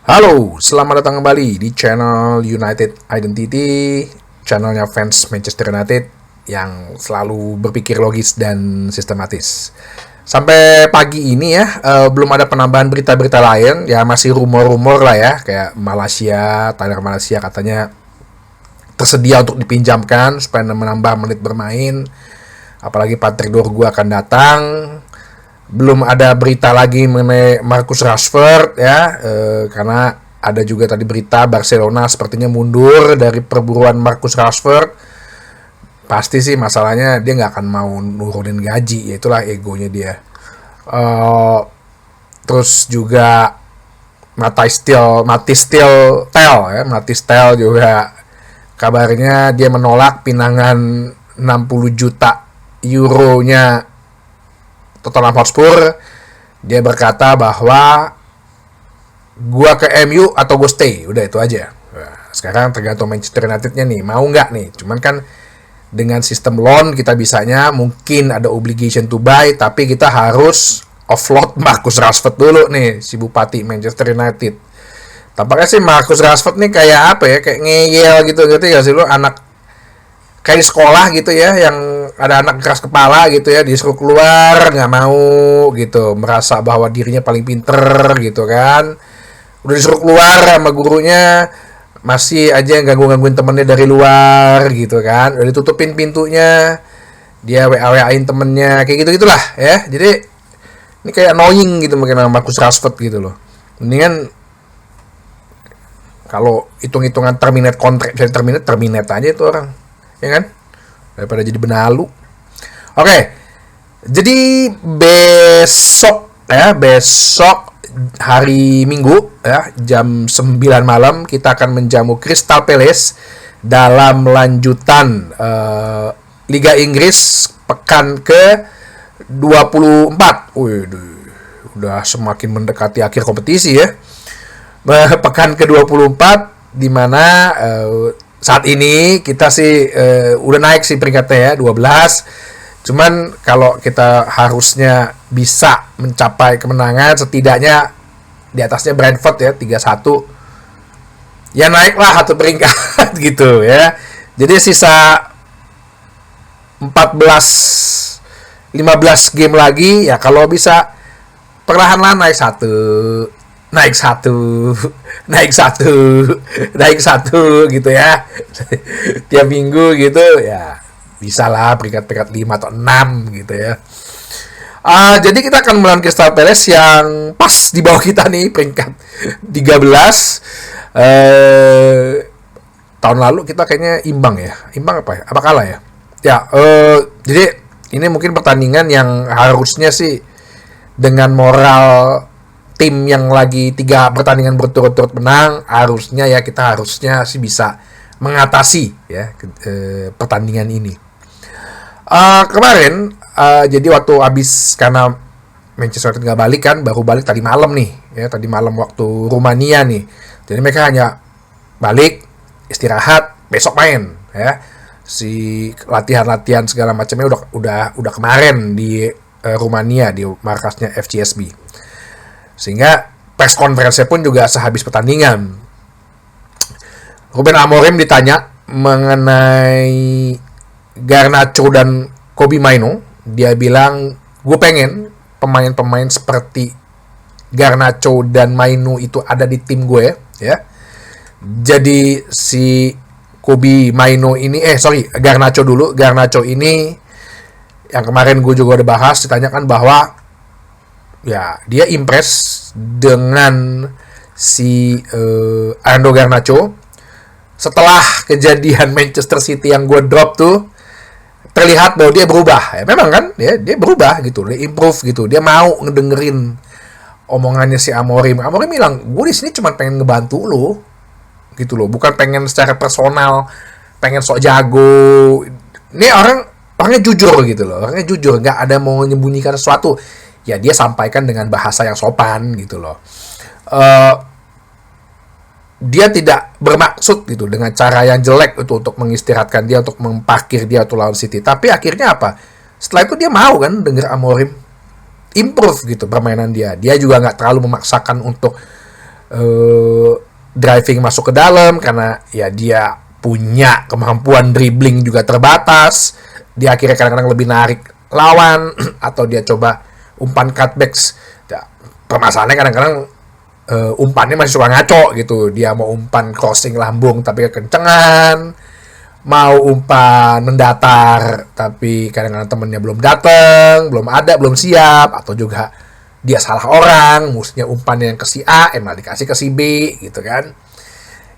Halo, selamat datang kembali di channel United Identity, channelnya fans Manchester United yang selalu berpikir logis dan sistematis. Sampai pagi ini ya, belum ada penambahan berita-berita lain, ya masih rumor-rumor lah ya, kayak Tyler Malaysia katanya tersedia untuk dipinjamkan supaya menambah menit bermain, apalagi Patrick Dorgu akan datang. Belum ada berita lagi mengenai Marcus Rashford ya, karena ada juga tadi berita Barcelona sepertinya mundur dari perburuan Marcus Rashford. Pasti sih masalahnya dia nggak akan mau nurunin gaji, ya itulah egonya dia. Terus juga Matis Tel juga kabarnya dia menolak pinangan 60 juta euronya Tottenham Hotspur. Dia berkata bahwa gua ke MU atau gue stay, udah itu aja. Nah, sekarang tergantung Manchester United-nya nih, mau nggak nih. Cuman kan dengan sistem loan kita bisanya mungkin ada obligation to buy, tapi kita harus offload Marcus Rashford dulu nih, si bupati Manchester United. Tampaknya sih Marcus Rashford nih kayak apa ya, kayak ngeyel gitu ya sih lu, anak kayak di sekolah gitu ya, yang ada anak keras kepala gitu ya, disuruh keluar nggak mau gitu, merasa bahwa dirinya paling pinter gitu kan, udah disuruh keluar sama gurunya masih aja gangguin temennya dari luar gitu kan, udah ditutupin pintunya dia WA-WAin temennya kayak gitu gitulah ya. Jadi ini kayak annoying gitu mungkin sama Marcus Rashford gitu loh. Mendingan kalau hitung-hitungan terminate kontrak, bisa terminate aja itu orang, ya kan, daripada jadi benalu. Oke, jadi besok hari Minggu ya, jam 9 malam kita akan menjamu Crystal Palace dalam lanjutan Liga Inggris pekan ke 24. Wih, udah semakin mendekati akhir kompetisi ya. Pekan ke 24 di mana saat ini kita sih udah naik sih peringkatnya ya, 12. Cuman kalau kita harusnya bisa mencapai kemenangan setidaknya di atasnya Brentford ya, 3-1. Ya naiklah satu peringkat gitu ya. Jadi sisa 15 game lagi ya, kalau bisa perlahan-lahan naik satu gitu ya. Tiap minggu gitu ya, bisa lah peringkat 5 atau 6 gitu ya. Jadi kita akan melawan Crystal Palace yang pas di bawah kita nih, peringkat 13. Tahun lalu kita kayaknya imbang apa ya, apa kalah ya. Jadi ini mungkin pertandingan yang harusnya sih dengan moral tim yang lagi 3 pertandingan berturut-turut menang, kita harusnya sih bisa mengatasi ya pertandingan ini. Kemarin jadi waktu habis, karena Manchester United nggak balik kan, baru balik tadi malam nih ya, tadi malam waktu Rumania nih. Jadi mereka hanya balik, istirahat, besok main ya. Si latihan segala macamnya udah kemarin di Rumania, di markasnya FCSB. Sehingga press conference pun juga sehabis pertandingan. Ruben Amorim ditanya mengenai Garnacho dan Kobbie Mainoo. Dia bilang, gue pengen pemain-pemain seperti Garnacho dan Mainoo itu ada di tim gue ya. Jadi si Garnacho ini yang kemarin gue juga udah bahas, ditanyakan bahwa ya dia impress dengan si Ando Garnacho. Setelah kejadian Manchester City yang gue drop tuh, terlihat bahwa dia berubah ya, memang kan dia berubah gitu, dia improve gitu, dia mau ngedengerin omongannya si Amorim bilang, gue di sini cuma pengen ngebantu lo gitu loh, bukan pengen secara personal pengen sok jago. Ini orangnya jujur gitu loh, orangnya jujur, nggak ada mau menyembunyikan sesuatu ya, dia sampaikan dengan bahasa yang sopan gitu loh. Dia tidak bermaksud gitu dengan cara yang jelek itu untuk mengistirahatkan dia, untuk memparkir dia untuk lawan City. Tapi akhirnya apa? Setelah itu dia mau kan denger Amorim, improve gitu permainan dia. Dia juga nggak terlalu memaksakan untuk driving masuk ke dalam karena ya dia punya kemampuan dribbling juga terbatas. Dia akhirnya kadang-kadang lebih narik lawan atau dia coba umpan cutbacks. Ya, permasalahannya kadang-kadang umpannya masih suka ngaco gitu. Dia mau umpan crossing lambung tapi kekencengan, mau umpan mendatar tapi kadang-kadang temennya belum datang, belum siap, atau juga dia salah orang, mestinya umpannya yang ke si A, malah dikasih ke si B, gitu kan.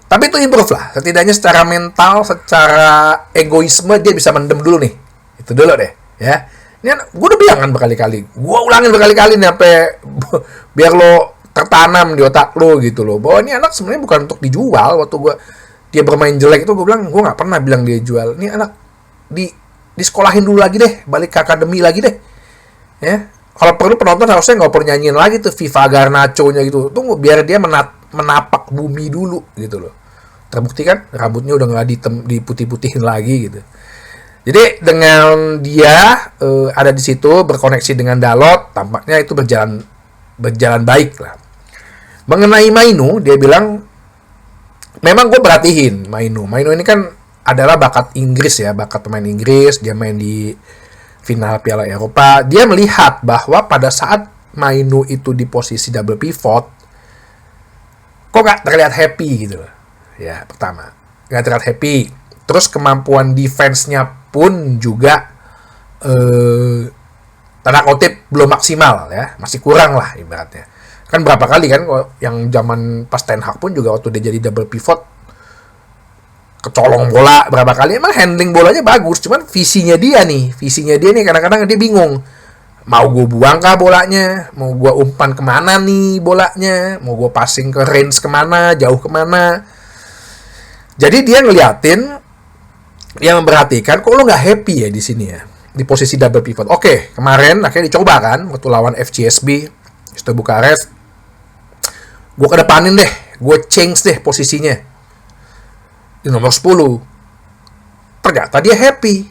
Tapi itu improve lah, setidaknya secara mental, secara egoisme dia bisa mendem dulu nih. Itu dulu deh, ya. Ini gue udah bilang kan berkali-kali, gue ulangin berkali-kali nih sampai biar lo tertanam di otak lo gitu loh. Bahwa ini anak sebenarnya bukan untuk dijual. Waktu dia bermain jelek itu gue bilang, gue nggak pernah bilang dia jual. Ini anak disekolahin dulu lagi deh, balik ke akademi lagi deh, ya. Kalau perlu penonton harusnya nggak perlu nyanyiin lagi tuh Viva Garnacho-nya gitu. Tunggu biar dia menapak bumi dulu gitu loh. Terbukti kan rambutnya udah nggak diputih-putihin lagi gitu. Jadi dengan dia ada di situ berkoneksi dengan Dalot, tampaknya itu berjalan baik lah. Mengenai Mainu, dia bilang memang gue perhatiin Mainu ini kan adalah bakat Inggris ya, bakat pemain Inggris. Dia main di final Piala Eropa. Dia melihat bahwa pada saat Mainu itu di posisi double pivot, kok gak terlihat happy gitu loh. Ya, pertama, gak terlihat happy. Terus kemampuan defense-nya pun juga tanda kutip belum maksimal ya, masih kurang lah ibaratnya. Kan berapa kali kan yang zaman pas Ten Hag pun juga waktu dia jadi double pivot kecolong bola berapa kali, emang handling bolanya bagus, cuman visinya dia nih kadang-kadang dia bingung, mau gue buang kah bolanya, mau gue umpan kemana nih bolanya, mau gue passing ke range kemana, jauh kemana. Jadi dia ngeliatin, dia memperhatikan, kok lo nggak happy ya di sini ya, di posisi double pivot. Oke, kemarin akhirnya dicoba kan waktu lawan FCSB Steaua Bukarest, gue kedepanin deh, gue change deh posisinya di nomor 10. Ternyata dia happy.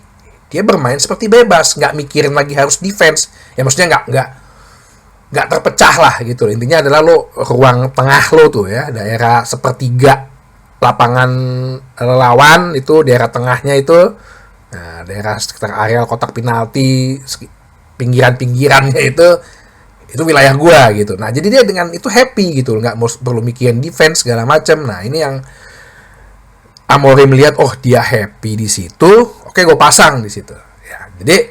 Dia bermain seperti bebas, nggak mikirin lagi harus defense. Ya maksudnya nggak terpecah lah gitu. Intinya adalah lo ruang tengah lo tuh ya, daerah sepertiga lapangan lawan itu, daerah tengahnya itu, nah, daerah sekitar areal kotak penalti, pinggiran-pinggirannya itu wilayah gua gitu. Nah jadi dia dengan itu happy gitu, nggak perlu mikirin defense segala macam. Nah ini yang Amorim melihat, oh dia happy di situ, oke gue pasang di situ. Ya, jadi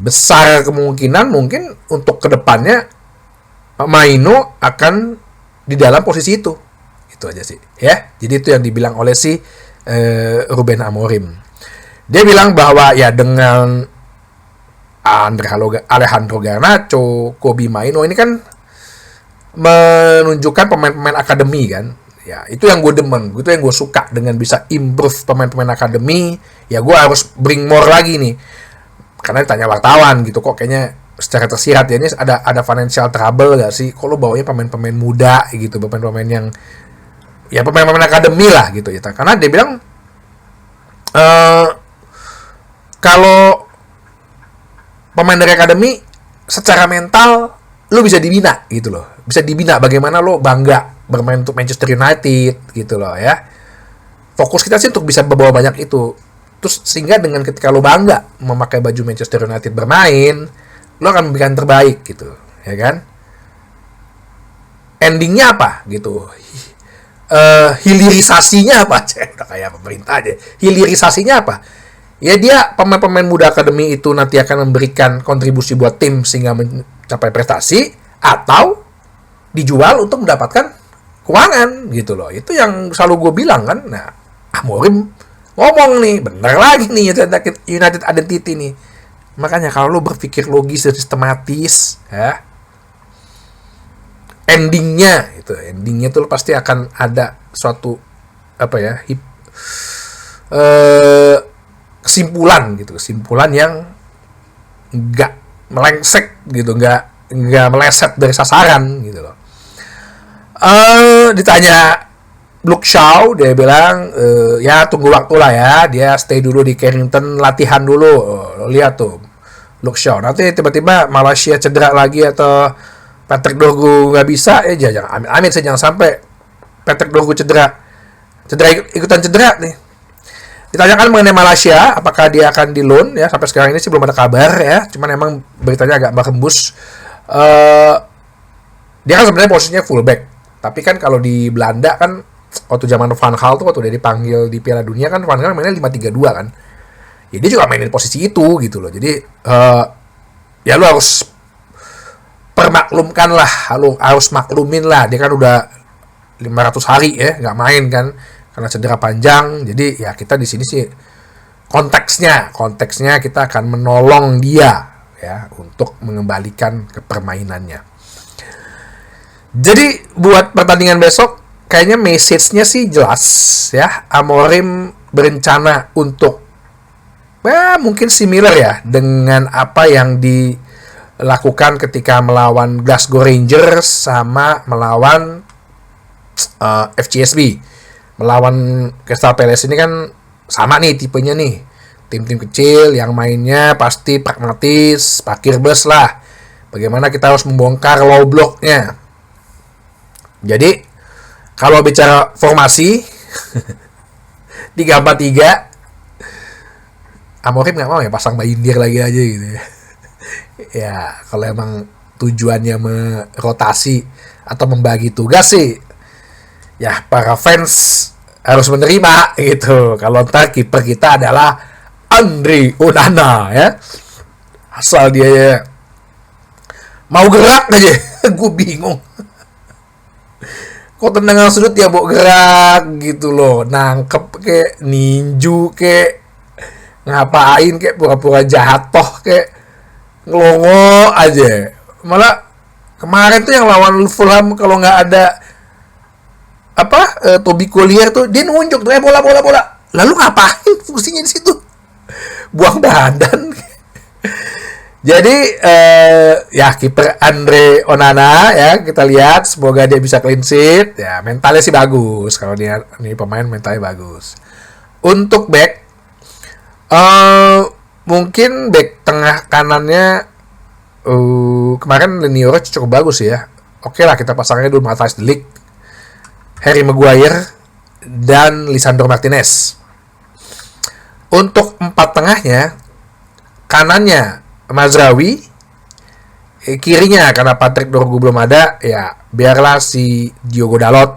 besar kemungkinan mungkin untuk kedepannya Maino akan di dalam posisi itu. Itu aja sih, ya. Jadi itu yang dibilang oleh si Ruben Amorim. Dia bilang bahwa ya dengan Alejandro Garnacho, Kobbie Mainoo ini kan menunjukkan pemain-pemain akademi kan. Ya, itu yang gue demen, itu yang gue suka dengan bisa improve pemain-pemain akademi. Ya gue harus bring more lagi nih. Karena ditanya wartawan gitu, kok kayaknya secara tersirat ya ini ada financial trouble gak sih? Kok lo bawanya pemain-pemain muda gitu, pemain-pemain yang ya pemain-pemain akademi lah gitu ya. Karena dia bilang kalau pemain dari akademi secara mental lo bisa dibina gitu loh. Bisa dibina bagaimana lo bangga bermain untuk Manchester United gitu loh ya. Fokus kita sih untuk bisa bawa banyak itu. Terus sehingga dengan ketika lo bangga memakai baju Manchester United bermain, lo akan memberikan terbaik gitu, ya kan? Endingnya apa gitu? Hilirisasinya apa? Udah kayak pemerintah aja. Hilirisasinya apa? Ya dia pemain-pemain muda akademi itu nanti akan memberikan kontribusi buat tim sehingga mencapai prestasi, atau dijual untuk mendapatkan keuangan gitu loh. Itu yang selalu gue bilang kan. Nah, Amorim ngomong nih, bener lagi nih United Identity nih. Makanya kalau lo berpikir logis dan sistematis ya, endingnya tuh pasti akan ada suatu apa ya, kesimpulan yang nggak melengsek gitu, nggak meleset dari sasaran gitu loh. Ditanya Luke Shaw, dia bilang ya tunggu waktu lah ya, dia stay dulu di Carrington, latihan dulu. Lihat tuh Luke Shaw, nanti tiba-tiba Malaysia cedera lagi atau Patrick Dorgu nggak bisa, jangan amit-amit sih, jangan sampai Patrick Dorgu ikutan cedera nih. Ditanyakan mengenai Malaysia, apakah dia akan di loan ya, sampai sekarang ini sih belum ada kabar ya, cuman emang beritanya agak berhembus. Dia kan sebenarnya posisinya fullback, tapi kan kalau di Belanda kan waktu zaman Van Gaal tuh, waktu dia dipanggil di Piala Dunia kan Van Gaal mainnya 5-3-2 kan. Ya dia juga mainin posisi itu gitu loh. Jadi ya lu harus permaklumkan lah, lu harus maklumin lah, dia kan udah 500 hari ya nggak main kan karena cedera panjang. Jadi ya kita di sini sih konteksnya kita akan menolong dia ya untuk mengembalikan ke permainannya. Jadi buat pertandingan besok kayaknya message-nya sih jelas ya. Amorim berencana untuk mungkin similar ya dengan apa yang dilakukan ketika melawan Glasgow Rangers sama melawan FCSB. Melawan Crystal Palace ini kan sama nih tipenya nih. Tim-tim kecil yang mainnya pasti pragmatis, parkir bus lah. Bagaimana kita harus membongkar low block-nya. Jadi kalau bicara formasi 3-4-3, Amorim nggak mau ya pasang Bayindir lagi aja gitu ya. Ya kalau emang tujuannya merotasi atau membagi tugas sih, ya para fans harus menerima gitu. Kalau ntar kiper kita adalah Andre Onana ya, asal dia ya mau gerak aja, gue bingung. Kok tendangan sudut ya mau gerak gitu loh, nangkep kayak ninju kayak ngapain kayak pura-pura jatuh kayak ngelongo aja. Malah kemarin tuh yang lawan Fulham kalau nggak ada Toby Collier tuh dia nunjuk tuh bola. Lalu ngapain fungsinya di situ? Buang badan. Jadi ya kiper Andre Onana ya, kita lihat semoga dia bisa clean sheet. Ya mentalnya sih bagus, kalau dia ini pemain mentalnya bagus. Untuk back mungkin back tengah kanannya kemarin Lenioro cukup bagus ya. Oke lah, kita pasangnya dulu Matthijs de Ligt, Harry Maguire dan Lisandro Martinez. Untuk empat tengahnya, kanannya Mazraoui, kirinya karena Patrick Dorgu belum ada, ya biarlah si Diogo Dalot.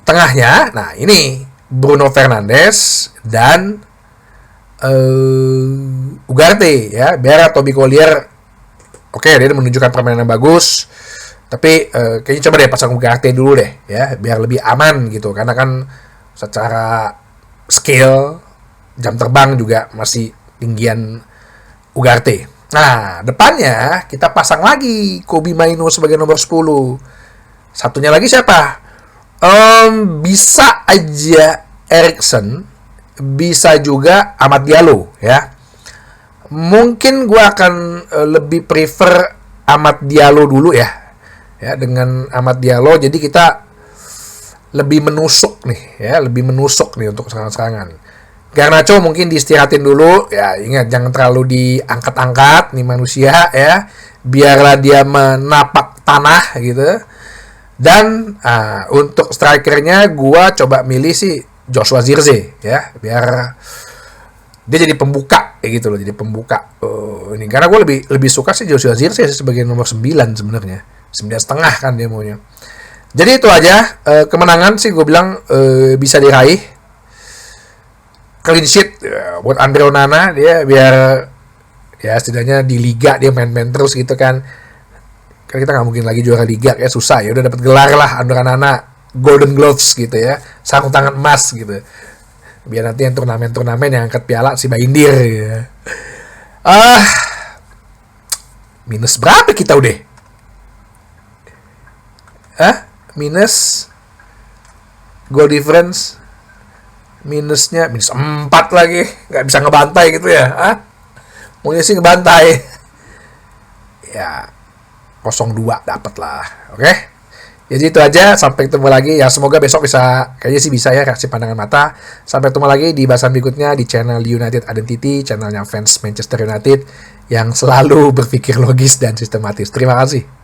Tengahnya, nah ini Bruno Fernandes dan Ugarte ya, biar Toby Collier oke, dia menunjukkan permainan yang bagus, tapi kayaknya coba deh pasang Ugarte dulu deh ya, biar lebih aman gitu, karena kan secara skill jam terbang juga masih tinggian Ugarte. Nah, depannya kita pasang lagi Kobbie Mainoo sebagai nomor 10. Satunya lagi siapa? Bisa aja Eriksen, bisa juga Amad Diallo ya. Mungkin gue akan lebih prefer Amad Diallo dulu ya. Ya, dengan Amad Diallo jadi kita lebih menusuk nih ya, untuk serangan-serangan. Garnacho mungkin diistirahatin dulu ya, ingat jangan terlalu diangkat-angkat nih manusia ya, biarlah dia menapak tanah gitu. Dan untuk strikernya gua coba milih sih Joshua Zirkzee ya, biar dia jadi pembuka kayak gitu loh, jadi pembuka. Ini karena gue lebih suka sih Joshua Zirkzee sebagai nomor 9 sebenarnya, 9,5 kan dia maunya. Jadi itu aja, kemenangan sih gue bilang bisa diraih. Clean sheet buat Andre Onana, dia biar ya setidaknya di liga dia main-main terus gitu kan. Karena kita nggak mungkin lagi juara liga, kayak susah ya, udah dapat gelar lah Andre Onana, Golden Gloves gitu ya, sarung tangan emas gitu. Biar nanti yang turnamen yang angkat piala si Bayindir gitu. Minus berapa kita udah? Minus goal difference, minusnya minus 4 lagi, nggak bisa ngebantai gitu ya. Maunya sih ngebantai ya, 0-2 dapat lah. Oke, jadi itu aja, sampai ketemu lagi ya, semoga besok bisa, kayaknya sih bisa ya, reaksi pandangan mata. Sampai ketemu lagi di bahasan berikutnya di channel United Identity, channelnya fans Manchester United yang selalu berpikir logis dan sistematis. Terima kasih.